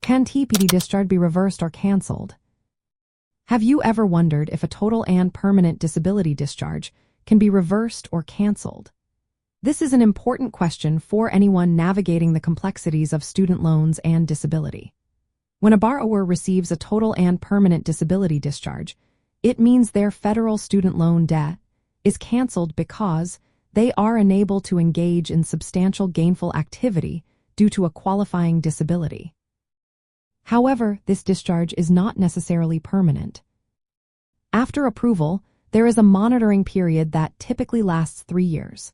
Can TPD discharge be reversed or cancelled? Have you ever wondered if a total and permanent disability discharge can be reversed or cancelled? This is an important question for anyone navigating the complexities of student loans and disability. When a borrower receives a total and permanent disability discharge, it means their federal student loan debt is cancelled because they are unable to engage in substantial gainful activity due to a qualifying disability. However, this discharge is not necessarily permanent. After approval, there is a monitoring period that typically lasts 3 years.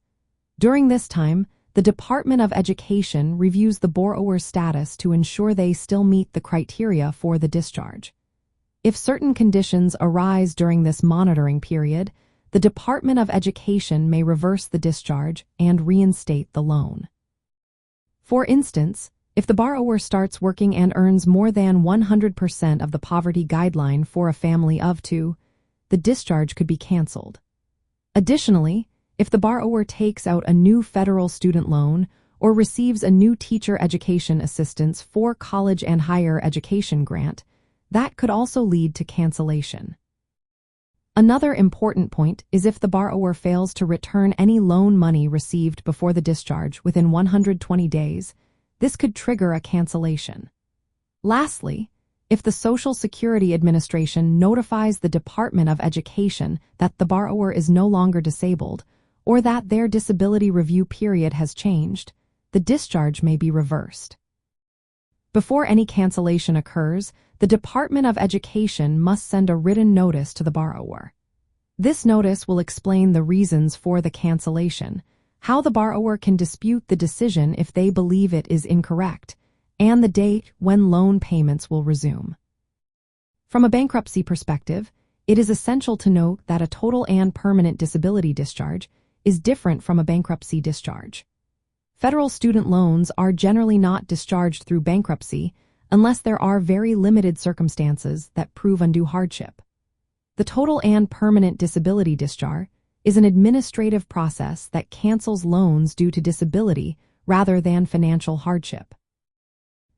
During this time, the Department of Education reviews the borrower's status to ensure they still meet the criteria for the discharge. If certain conditions arise during this monitoring period, the Department of Education may reverse the discharge and reinstate the loan. For instance, if the borrower starts working and earns more than 100% of the poverty guideline for a family of 2, the discharge could be canceled. Additionally, if the borrower takes out a new federal student loan or receives a new teacher education assistance for college and higher education grant, that could also lead to cancellation. Another important point is if the borrower fails to return any loan money received before the discharge within 120 days, this could trigger a cancellation. Lastly, if the Social Security Administration notifies the Department of Education that the borrower is no longer disabled or that their disability review period has changed, the discharge may be reversed. Before any cancellation occurs, the Department of Education must send a written notice to the borrower. This notice will explain the reasons for the cancellation, how the borrower can dispute the decision if they believe it is incorrect, and the date when loan payments will resume. From a bankruptcy perspective, it is essential to note that a total and permanent disability discharge is different from a bankruptcy discharge. Federal student loans are generally not discharged through bankruptcy unless there are very limited circumstances that prove undue hardship. The total and permanent disability discharge is an administrative process that cancels loans due to disability rather than financial hardship.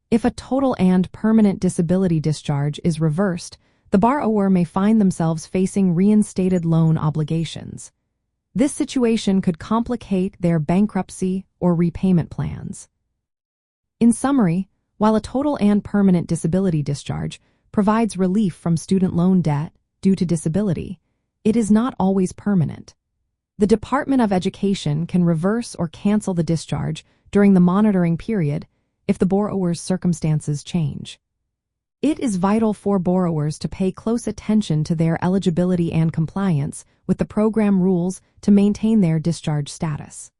If a total and permanent disability discharge is reversed, the borrower may find themselves facing reinstated loan obligations. This situation could complicate their bankruptcy or repayment plans. In summary, while a total and permanent disability discharge provides relief from student loan debt due to disability, it is not always permanent. The Department of Education can reverse or cancel the discharge during the monitoring period if the borrower's circumstances change. It is vital for borrowers to pay close attention to their eligibility and compliance with the program rules to maintain their discharge status.